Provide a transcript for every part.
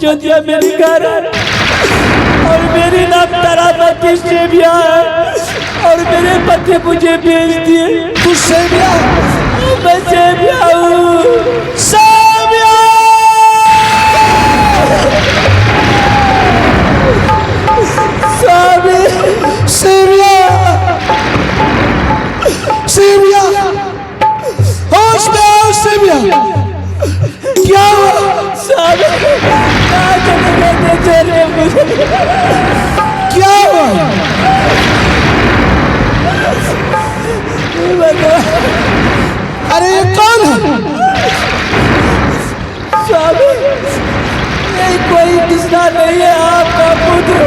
अयोध्या मेरी घर है और मेरी नाम तारामती सेविया है और मेरे पति मुझे भेज दिए। तू सेविया? मैं सेविया हूँ। सेविया सेविया सेविया होश में आओ सेविया। क्या हुआ? क्या हुआ? अरे ये कौन है? स्वामी नहीं कोई किसना नहीं है, आपका पुत्र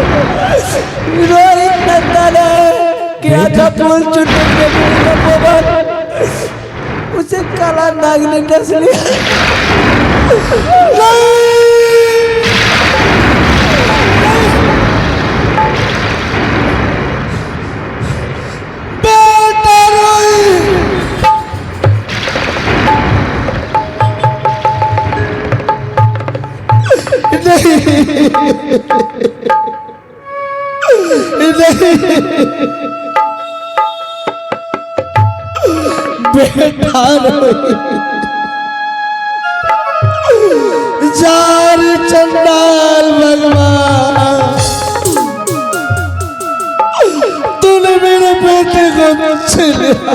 रोहित नंदन है। क्या था फूल चुनने के लिए उसे काला नाग ने डस लिया। बेटा रोहित नहीं बेटा जार चंडाल भगवान तूने मेरे बेटे को छीन लिया।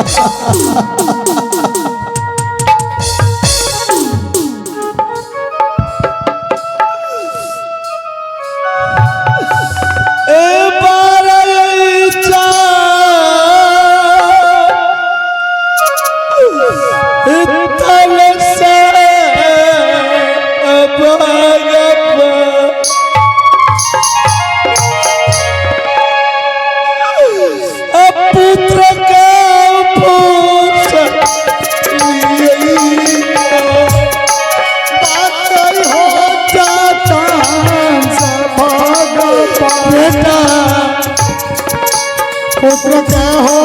पुत्र का हो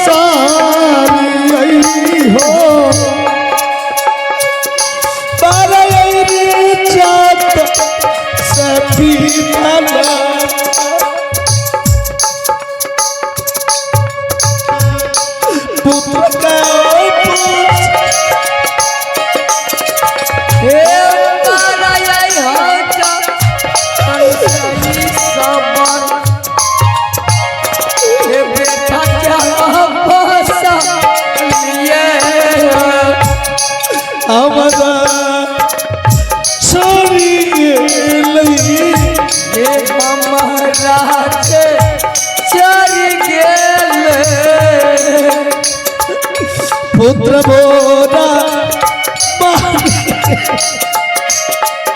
सारी हो चात सभी पुत्र का पुत्र बोरा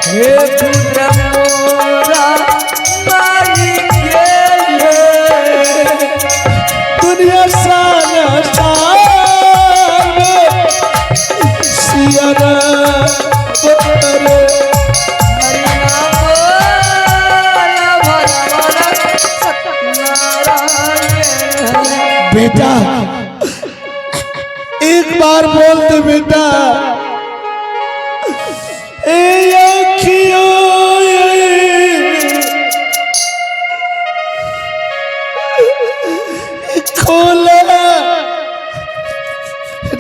हे पुत्र बोरा मारी गेले दुनिया सारा सारे सियारा बोले बेटा एक बार बोलते बेटा ए अखियों खोला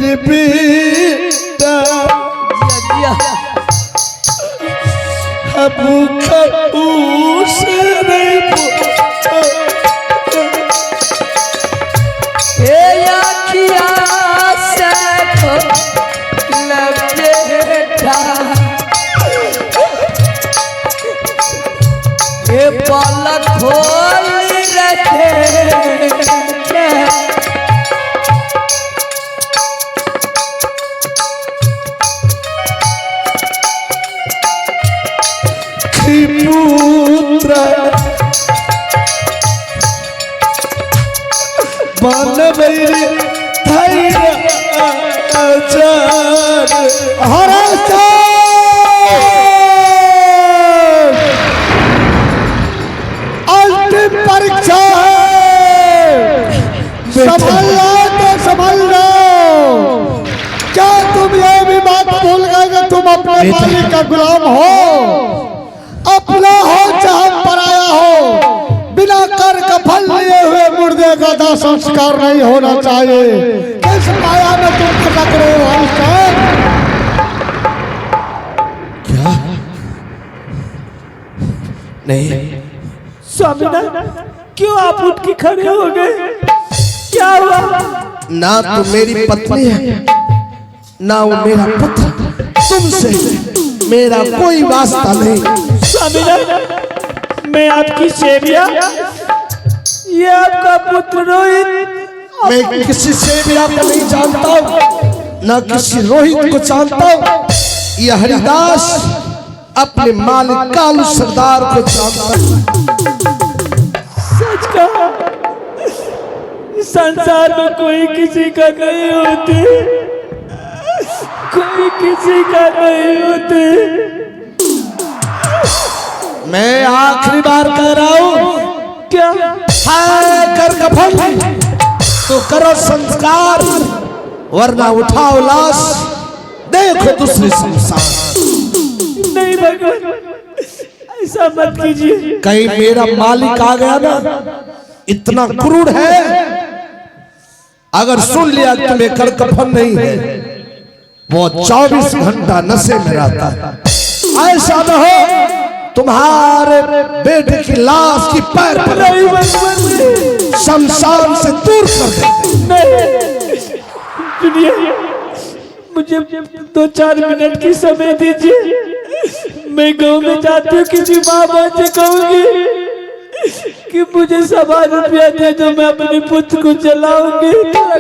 रे बेटा भूखा रे पलक खोल रखे पुत्र बन मेरे धैर्य अंतिम परीक्षा संभल लो तो संभल लो। क्या तुम ये भी बात भूल गए कि तुम अपने मालिक का गुलाम हो? अपना हो चाहे पराया हो, बिना कर का फल लिए हुए मुर्दे का दाह संस्कार नहीं होना चाहिए। किस माया में तुम खटक रहे हो हरिश्चंद्र? क्या? नहीं स्वामीनाथ, क्यों आप उठ के खड़े हो गए? क्या हुआ? ना तो मेरी पत्नी है ना वो मेरा पुत्र, तुमसे मेरा कोई वास्ता नहीं। स्वामीनाथ, मैं आपकी सेविया, ये आपका पुत्र रोहित। मैं किसी सेविया को नहीं जानता हूँ, ना किसी रोहित को जानता हूँ। यह हरिदास अपने मालिक कालू सरदार को जानता है। सच कहा, संसार में कोई किसी का नहीं होते, कोई किसी का नहीं होते। मैं आखिरी बार कह रहा हूँ, क्या? है कर कफन तो करो संस्कार, वरना उठाओ लाश, देखो दूसरी संसार। नहीं भगवान, ऐसा मत कीजिए। कहीं मेरा मालिक आ गया ना, इतना क्रूर है, अगर सुन लिया कि तुम्हें कर कफन नहीं है, वो 24 घंटा नशे में रहता है। ऐसा न हो तुम्हारे बेटे की लाश की पैर पर शमशान से दूर कर दे। सुनिए, मुझे 2-4 मिनट की समय दीजिए। मैं गांव में जाती हूँ, किसी माँ बाप से कहूंगी कि मुझे 1.25 रुपया दे दो, मैं अपने पुत्र को जलाऊंगी,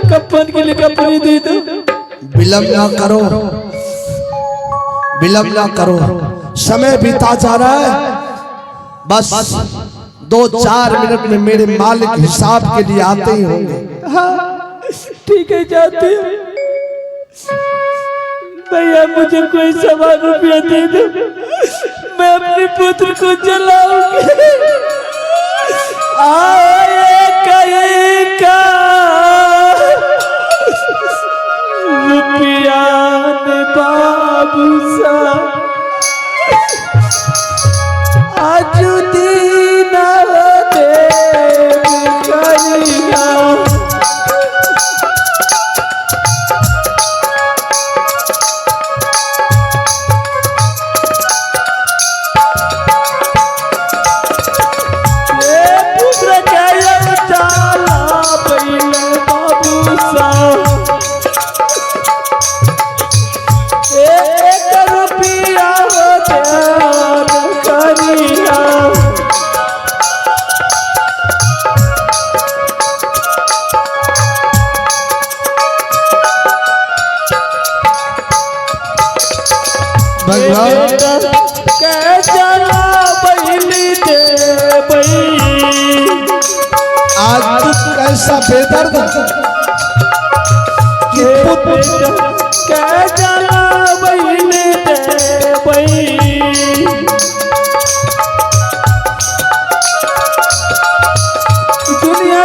कफन के लिए कपड़े दे दो। विलंब ना करो, विलंब ना करो, समय बीता जा रहा है। बस 2-4 मिनट में मेरे मालिक हिसाब के लिए आते ही होंगे। हाँ ठीक है, जाते हैं। भैया मुझे कोई 1.25 रुपया दे दो, मैं अपने पुत्र को जलाऊंगी। आए कहीं का रुपया ने बाबू सा आज दीना दे करिया। आज तू कैसा बेदर्द कि पुत्र दुनिया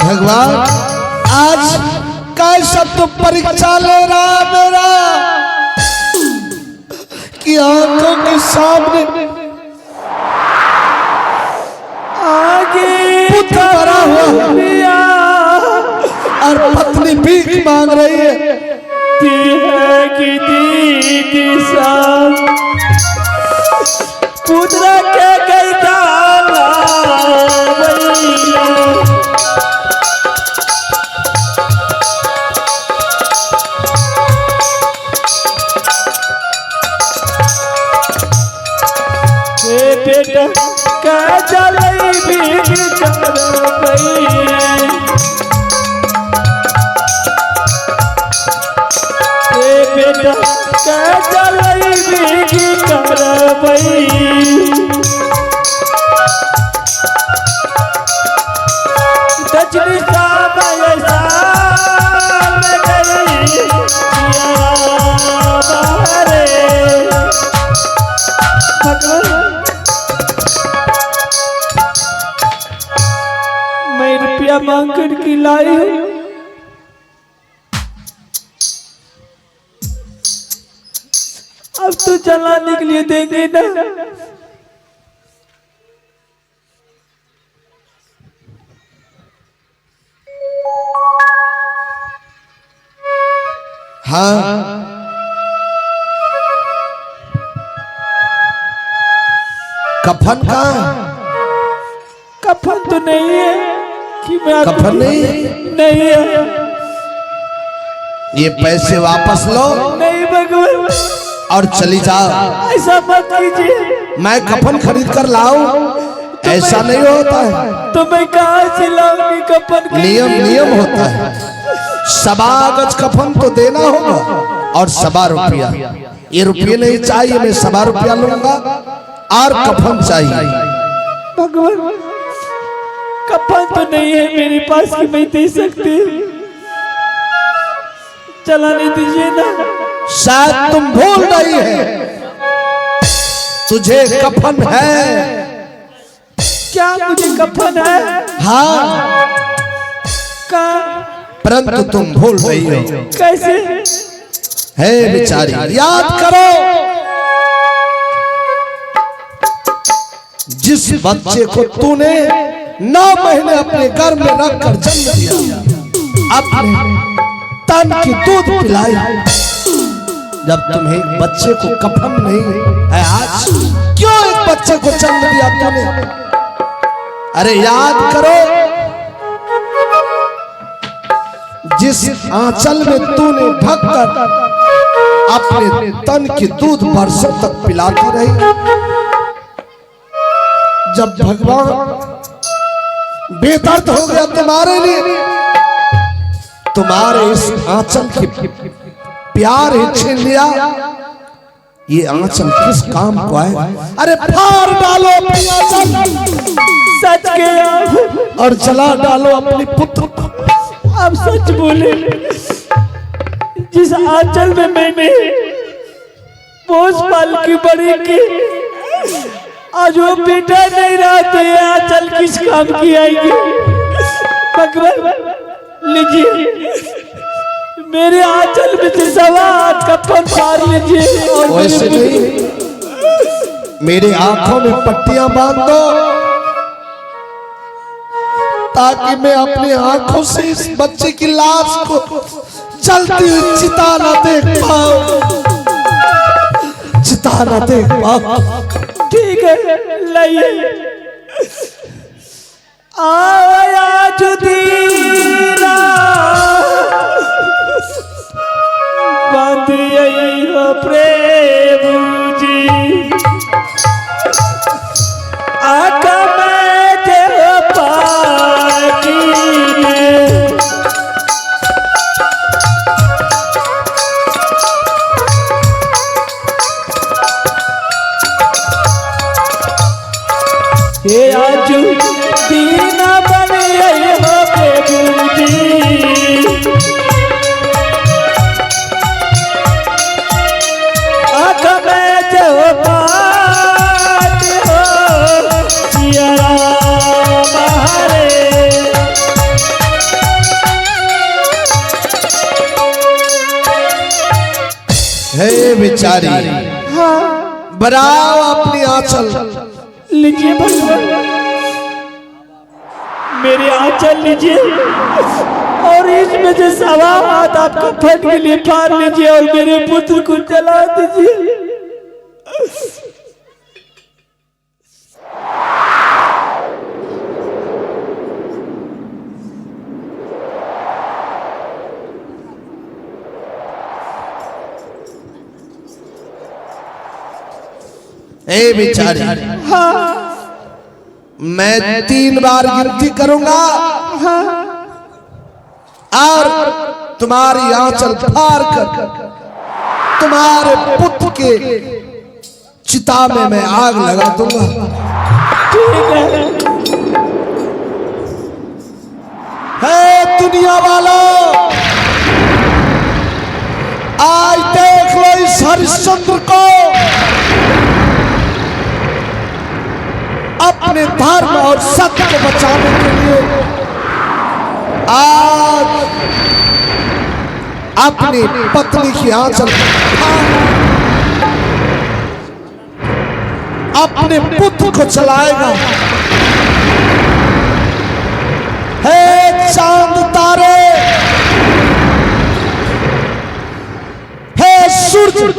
भगवान आज कैसा तो परीक्षा ले रहा मेरा कि आंखों के सामने आगे पुत्र मरा हुआ और पत्नी भीख मांग रही है। की दीदी सा पुत्र के गई डाला बेटा का जलई भी कर बेटा का जलई भी कर दक्षिणी मांग कर के लाई हूं। अब तो जलाने के लिए देंगे ना? हाँ कफन का कफन तो नहीं है कि मैं कफन नहीं है। ये पैसे वापस लो नहीं भगवान, और चली जाओ। ऐसा मत कीजिए। मैं कफन खरीद कर लाऊं, ऐसा नहीं होता है। तो मैं कहाँ से लाऊंगी कफन? नियम होता है। 1.25 गज कफन तो देना होगा और 1.25 रुपया। ये रुपये नहीं चाहिए, मैं 1.25 रुपया लूंगा और कफन चाहिए। भगवान कफन तो नहीं है मेरे पास कि मैं दे सकती। चलाने दीजिए ना। शायद तुम भूल रही है, तुझे कफन है। क्या मुझे कफन है? हाँ, परंतु तुम भूल रही हो। कैसे है बेचारी, याद करो जिस बच्चे को तूने 9 महीने अपने गर्भ में रखकर जन्म दिया, अपने तन की दूध पिलाई, जब तुम्हें एक बच्चे को कफन नहीं है आज, क्यों एक बच्चे को जन्म दिया तूने? अरे याद करो, जिस आंचल में तूने ढककर अपने तन की दूध बरसों तक पिलाती रही, जब भगवान बेदर्द हो गया तुम्हारे लिए, तुम्हारे इस आंचल की प्यार ही छीन लिया। ये आंचल किस काम को है? अरे फाड़ डालो अपनी आंचल, सच के और जला डालो अपने पुत्र को। आप सच बोले। जिस आंचल में मैंने पोस पाल की बड़ी की, आज वो बेटा नहीं रहा तो ये आंचल किस काम की आएगी? भगवान लीजिए, मेरे आंचल में से 1.25 कफन मार लीजिए। और वैसे नहीं, मेरे आंखों में पट्टियां बांध दो ताकि मैं अपनी आंखों से इस बच्चे की लाश को जलती हुई चिता न देख पाऊं, चिता न देख पाऊं। ठीक है, लाइए। आया जुदीरा बांधिए हो प्रेम जी, आका मैं तेरे पाकी में। ये आजू दीना बनिए हो प्रेम जी, आका मैं तेरे पाकी हो सियारा बहारे। हे बेचारी, बनाओ अपनी आंचल। लीजिए भगवान, मेरे आंचल लीजिए और इसमें से 1.25 हाथ आपका फट के लिए फाड़ लीजिए और मेरे पुत्र को जला दीजिए। ए बेचारी, मैं 3 बार गिनती करूंगा और तुम्हारी आंचल फाड़ कर तुम्हारे पुत्र के चिता में मैं आग लगा दूंगा। हे दुनिया वालों, आज देख लो इस हरिश्चंद्र को अपने धर्म और सत्य को बचाने के लिए आज अपनी पत्नी की आंचल अपने पुत्र को चलाएगा। हे चांद तारे, हे सूरज,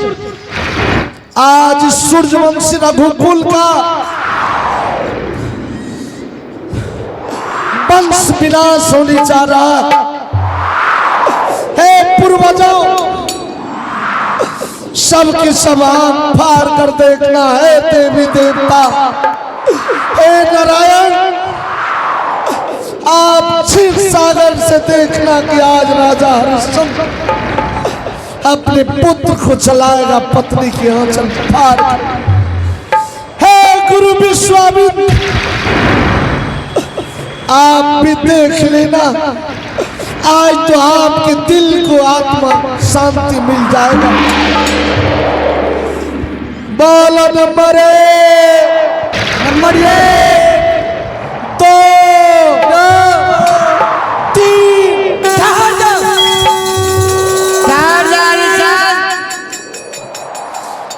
आज सूर्यवंशी रघुकुल का वंश विनाश होने जा रहा है। हे पूर्वजों, सबके सब आंख फाड़ कर देखना है। देवी देवता, हे नारायण, आप क्षीर सागर से देखना कि आज राजा हरिश्चंद्र अपने पुत्र को चलाएगा पत्नी की आंचल फाड़। हे गुरु विश्वामित्र, आप भी देख लेना, आज तो आपके दिल को आत्मा शांति मिल जाएगा। बोलो नंबर दो, तीन,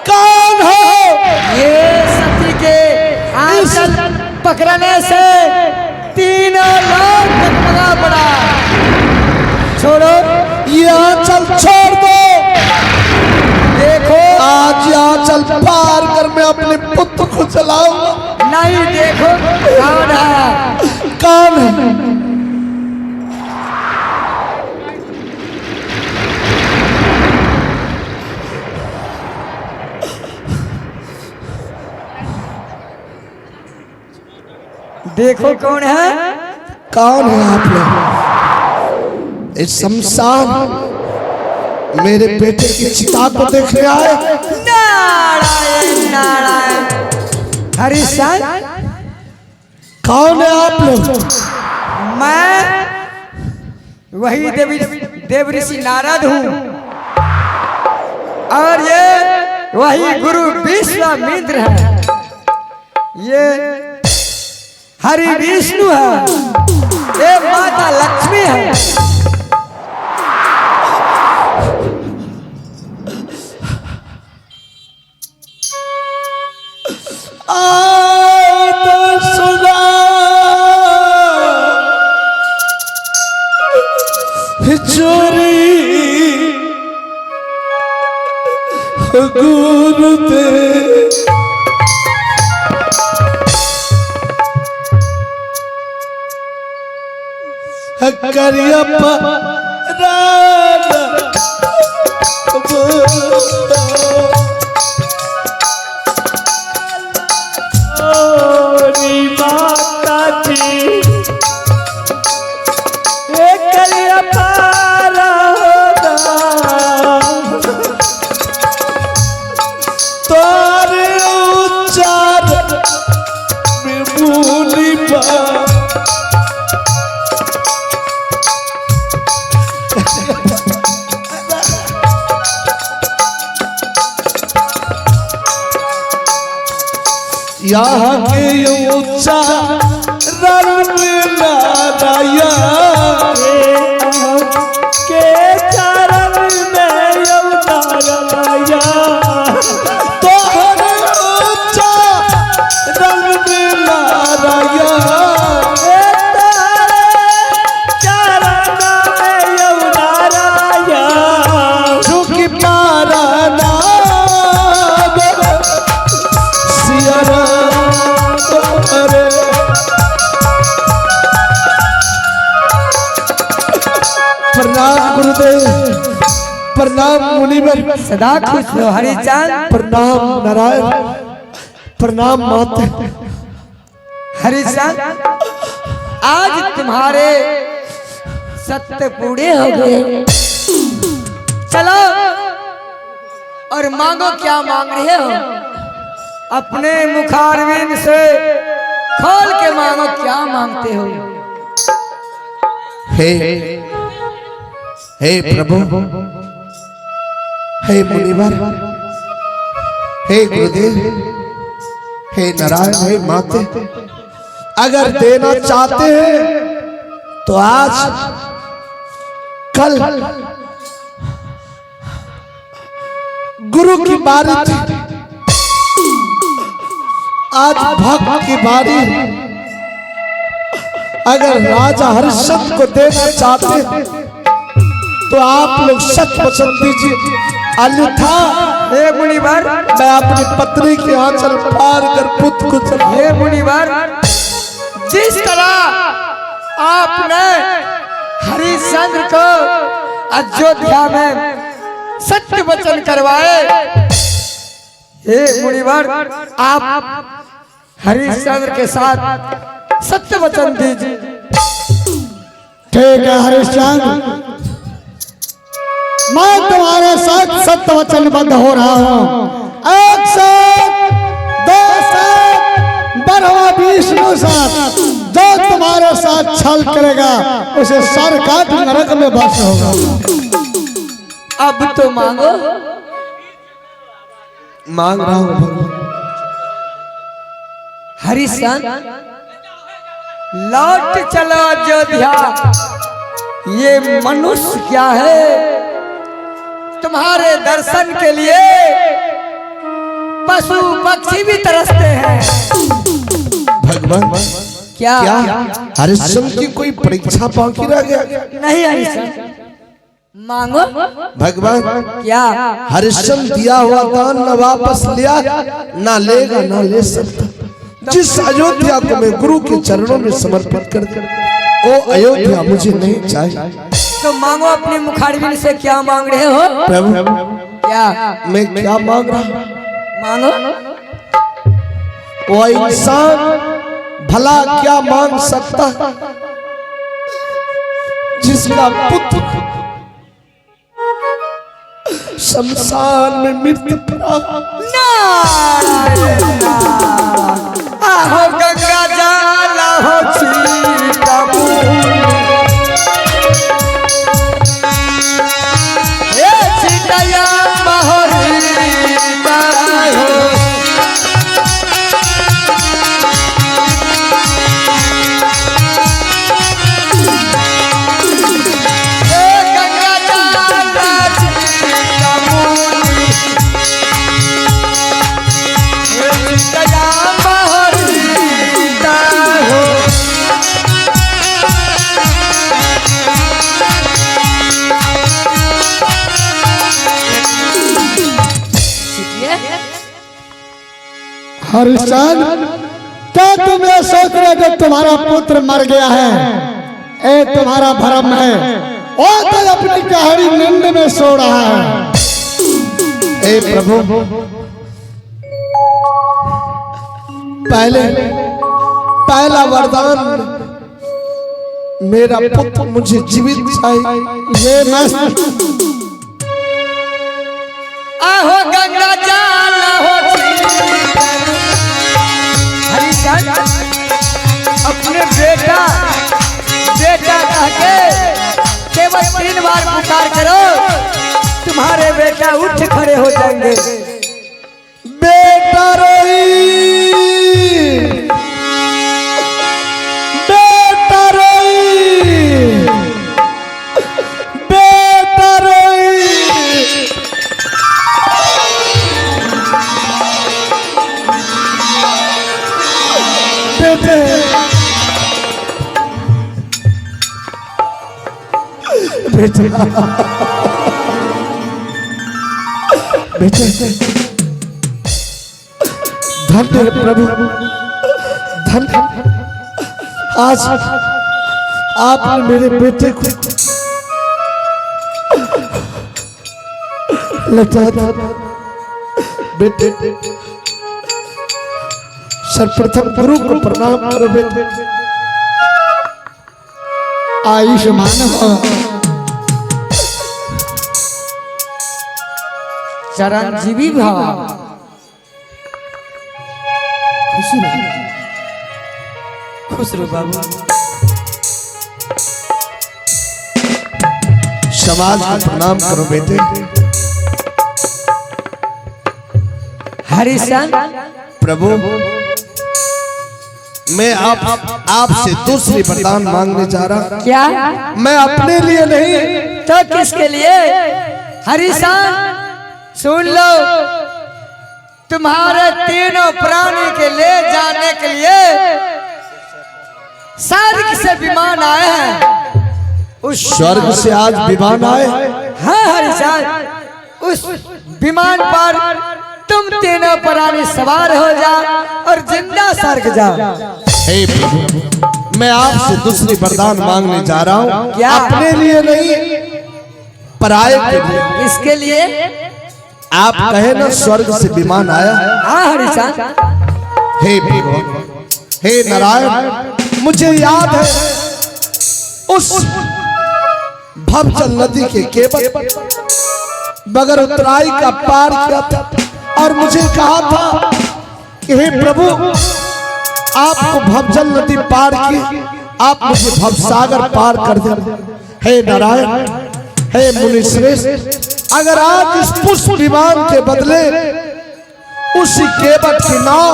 कौन हो? ये सती के आंचल पकड़ने से तीनों लोग डगमगा पड़ा। छोड़ो, ये आंचल छोड़ दो। देखो, आज ये आंचल पार कर मैं अपने पुत्र को चलाऊंगा। नहीं, देखो कौन है। कौन है? देखो कौन है। कौन है आप लोग? इस शमशान मेरे बेटे की चिता को देखने आए? नारायण नारायण। हरिश्चंद्र, कौन है आप लोग? मैं वही देव ऋषि नारद हूँ, और ये वही गुरु विश्वामित्र है। ये हरि विष्णु है, ये माता लक्ष्मी है। चोरी गुरुदेव, करियप्पा माता जी तारे उच्चार में भूली बा। यहाँ के उच्चारण में नारायण के चरण में नारायण, तोहरे उच्चारण में नारायण, चरण में नारायण, झुकी पारा नाम सिया रे। प्रणाम गुरुदेव, प्रणाम मुनिवर, सदा खुश हो हरिचंद। प्रणाम नारायण, प्रणाम माता। हरिचंद, आज तुम्हारे सत्य पूरे हो गए। चलो और मांगो, क्या मांग रहे हो? अपने मुखारविंद से खोल के मांगो, क्या मांगते हो? हे प्रभु, हे मुनिवर, हे गुरुदेव, हे नारायण, हे माते, अगर देना चाहते हैं तो आज कल गुरु की बारी थी, आज भक्त की बारी। अगर राजा हरिश्चंद्र को देना चाहते तो आप लोग सच वचन दीजिए, अन्यथा हे मुनिवर, मैं अपनी पत्नी के आंचल फाड़ कर पुत्र को चला। हे मुनिवर, जिस तरह आपने हरिश्चंद्र को अयोध्या में सत्य वचन करवाए, हे मुनिवर आप हरिश्चंद्र के साथ सत्य वचन दीजिए। ठीक है हरिश्चंद्र, मैं तुम्हारे साथ सत्य वचनबद्ध हो रहा हूँ। एक साथ, दो साथ, बरवा विष्णु साथ, जो तुम्हारे साथ छल करेगा उसे सर काट नरक में बस होगा। अब तो मांगो। मांग रहा हूँ भगवान। हरिश्चंद्र, लौट चलो अयोध्या। ये मनुष्य क्या है, तुम्हारे दर्शन के लिए पशु पक्षी भी तरसते हैं। भगवान क्या हरिश्चंद्र की कोई परीक्षा बाकी रह गया? नहीं हरिश्चंद्र, मांगो। भगवान क्या हरिश्चंद्र दिया हुआ दान न वापस लिया, ना लेगा ना ले सकता। जिस अयोध्या को मैं गुरु के चरणों में समर्पित कर दूं, वो अयोध्या मुझे नहीं चाहिए। तो मांगो, अपनी मुखारबिन से क्या मांग रहे हो? प्रभु क्या मैं क्या मांग रहा हूं? मांगो। वो इंसान भला क्या मांग सकता जिसका पुत्र शमशान में मृत्यु आहो गंगा जल हो छीका छिटया महोरी हरिश्चंद्र, क्या तुम ये सोच रहे कि तुम्हारा पुत्र मर गया है? ए तुम्हारा भ्रम है, वो तो अपनी गहरी नींद में सो रहा है। ए प्रभु, पहला वरदान मेरा पुत्र मुझे जीवित चाहिए। ये मैं आहो गंगा जल हो छीका। हरिश्चंद्र, अपने बेटा कह के केवल 3 बार पुकार करो, तुम्हारे बेटा उठ खड़े हो जाएंगे। बेटा रोई, बेटा रोई, बेटा रोई। बेटे बेटे बेटे, धन्य प्रभु, धन्य। आज आपने मेरे बेटे को लौटा दिया। बेटे सर्वप्रथम गुरु को प्रणाम करो बेटे। आयुष्मान हो। चिरंजीवी भव। खुश रहो बाबू। समाज को प्रणाम करो बेटे। हरिश्चंद्र, प्रभु मैं आपसे दूसरी वरदान मांगने जा रहा। क्या? मैं अपने लिए नहीं तो किसके लिए? हरिशान सुन लो, तुम्हारे तीनों प्राणी के ले जाने के लिए स्वर्ग से विमान आए हैं। उस स्वर्ग से आज विमान आए? हाँ हरिशान, उस विमान पर तुम तीनों प्राणी सवार हो जा और जिंदा स्वर्ग जा। हे प्रभु, मैं आपसे दूसरी वरदान मांगने जा रहा हूँ। क्या? अपने लिए नहीं, पराये के लिए। इसके लिए आप कहे ना स्वर्ग से विमान आया। हाँ हरिशान। हे भगवान, हे नारायण, मुझे याद है उस भवजल नदी के केवल बगैर उतराई का पार किया था और मुझे कहा था कि हे प्रभु, आपको भवजल नदी पार की, आप मुझे भवसागर पार कर दे। हे नारायण, हे मुनिश्रेष्ठ, अगर आज इस पुष्प विमान के बदले उसी केवट की नाव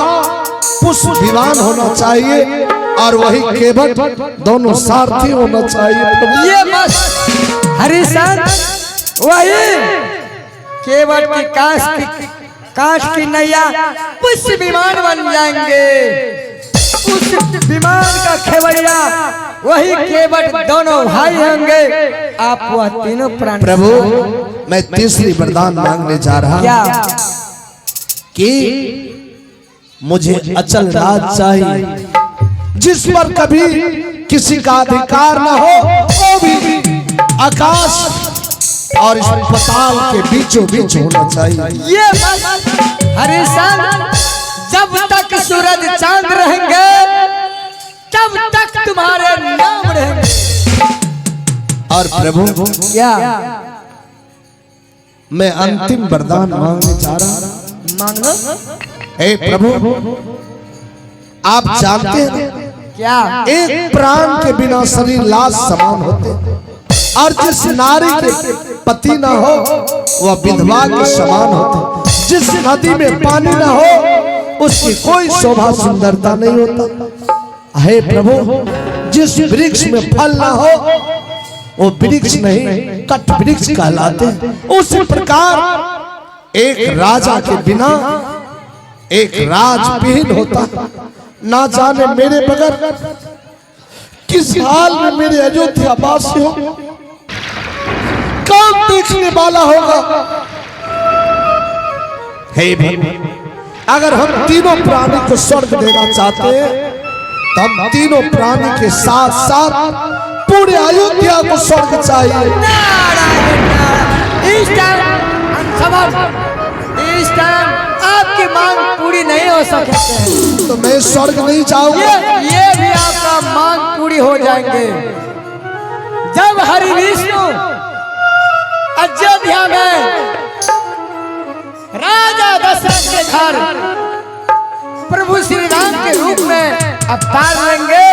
पुष्प विमान होना चाहिए और वही केवट दोनों सारथी होना चाहिए। ये मस्त हरिशन, वही केवट की काश की नैया पुष्प विमान बन जाएंगे। उस विमान का खेवड़िया वही केवट दोनों भाई होंगे। आप वह तीनों प्राणी। प्रभु, मैं तीसरी वरदान मांगने जा रहा हूं। क्या? कि मुझे अचल राज चाहिए, जिस पर कभी किसी का अधिकार न हो, वो भी आकाश और इस पताल के बीचों बीच होना चाहिए। ये हरिशन, जब तक सूरज चांद रहेंगे तब तक तुम्हारे नाम रहेंगे। और प्रभु, क्या? मैं अंतिम वरदान मांगने जा रहा हूं। मांग लो। हे प्रभु, आप जानते हैं क्या? एक प्राण के बिना शरीर लाश समान होते, और जिस नारी के पति न हो वह विधवा के समान होते। जिस नदी में पानी न हो उसकी कोई शोभा सुंदरता नहीं होता। हे प्रभु, जिस वृक्ष में फल न हो वो वृक्ष नहीं कट वृक्ष कहलाते। उसी प्रकार एक राजा के बिना एक राजविहीन होता। ना जाने मेरे बगैर किस हाल में मेरे अयोध्या वासी हो, कौन देखने वाला होगा। हे भगवान, अगर हम तीनों प्राणी को स्वर्ग देना चाहते हैं तो हम तीनों प्राणी के साथ साथ पूरे अयोध्या को स्वर्ग चाहिए। इस टाइम आपकी मांग पूरी नहीं हो सकती है, तो मैं स्वर्ग नहीं जाऊंगा। ये भी आपका मांग पूरी हो जाएंगे। जब हरि विष्णु अयोध्या में राजा दशरथ के घर प्रभु श्री राम के रूप में अवतार लेंगे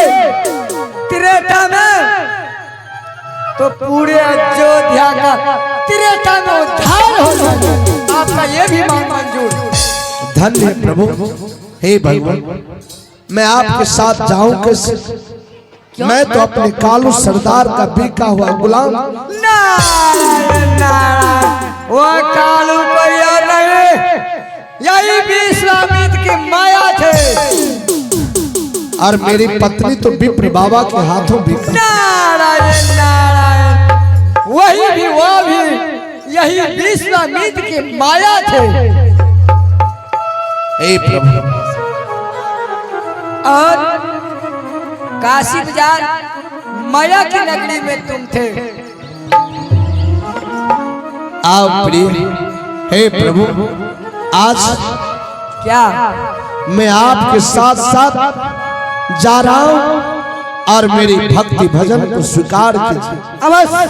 त्रेता में, तो पूरे अयोध्या का त्रेता में उद्धार हो जाएगा। आपका ये भी मांग मंजूर। धन्य प्रभु। हे भगवान, मैं आपके साथ जाऊं कैसे? मैं तो अपने कालू सरदार का बिका हुआ गुलाम। नारायण नारायण, वो कालू परिया नहीं, यही विश्वामित्र की माया थे। और मेरी पत्नी तो विप्र बाबा के हाथों बिका। नारायण नारायण, वही भी वो भी यही विश्वामित्र की माया थे। हे प्रभु, और काशी बाजार माया की नगरी में तुम थे। आओ प्रिय। हे प्रभु, आज क्या? मैं आपके साथ साथ जा रहा हूं और मेरी भक्ति भजन को स्वीकार कीजिए। अवश्य।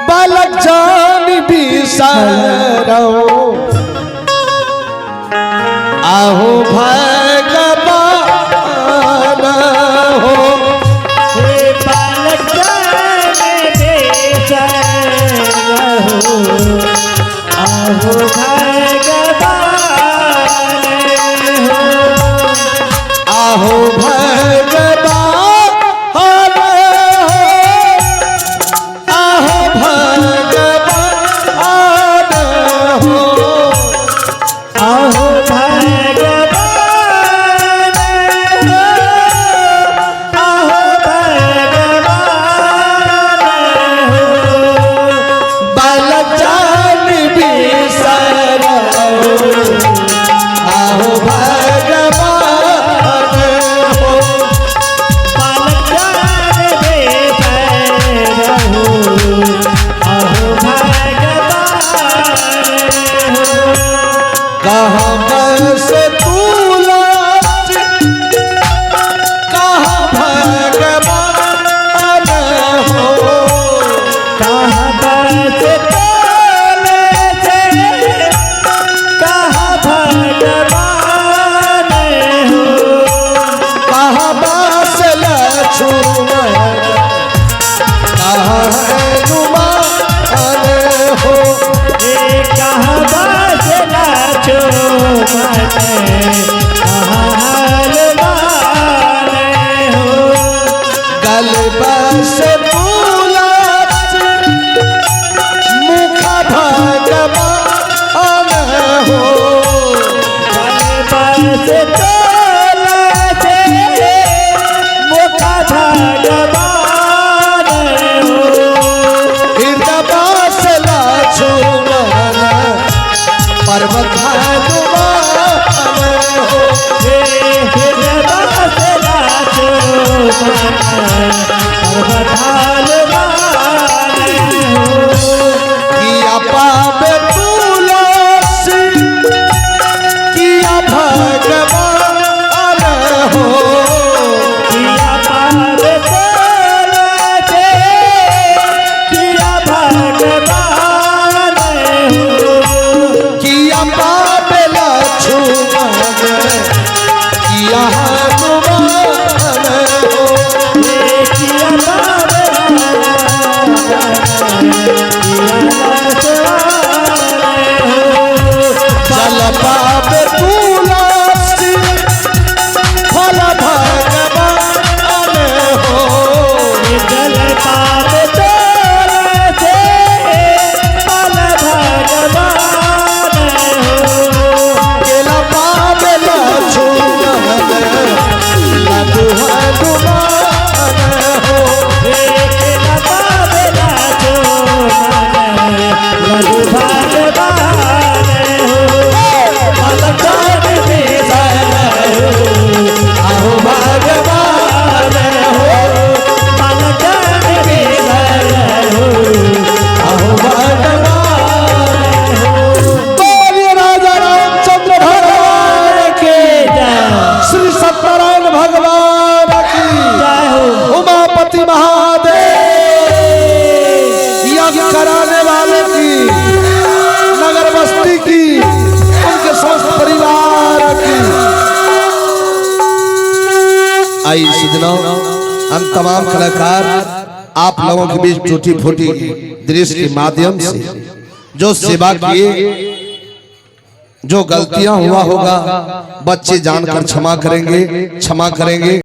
बालक जान बिसरो आहो भगवान हो। हे बालक जान बिसरो आहो भगवान हो। आहो भगवान गलबा से तुलसी मुख भगवान हो हृदय से लक्ष्मण पर्वत किया पावे तुलसी किया भगवान हो किया पावे लक्ष्मण किया हनुमान हो जल पावे तुलसी फल भगवान हो केला पावे लक्ष्मण लड्डू हनुमान हो आहो भगवान हो आहो भगवान बोलिए राजा रामचंद्र भगवान के श्री सत्यनारायण भगवान की उमापति महादेव यज्ञ कराने वाले की नगर बस्ती की उनके समस्त परिवार की। आई सुजनों हम तमाम कलाकार आप लोगों के बीच टूटी फूटी दृश्य के माध्यम से जो सेवा किए जो गलतियां हुआ होगा बच्चे जानकर क्षमा करेंगे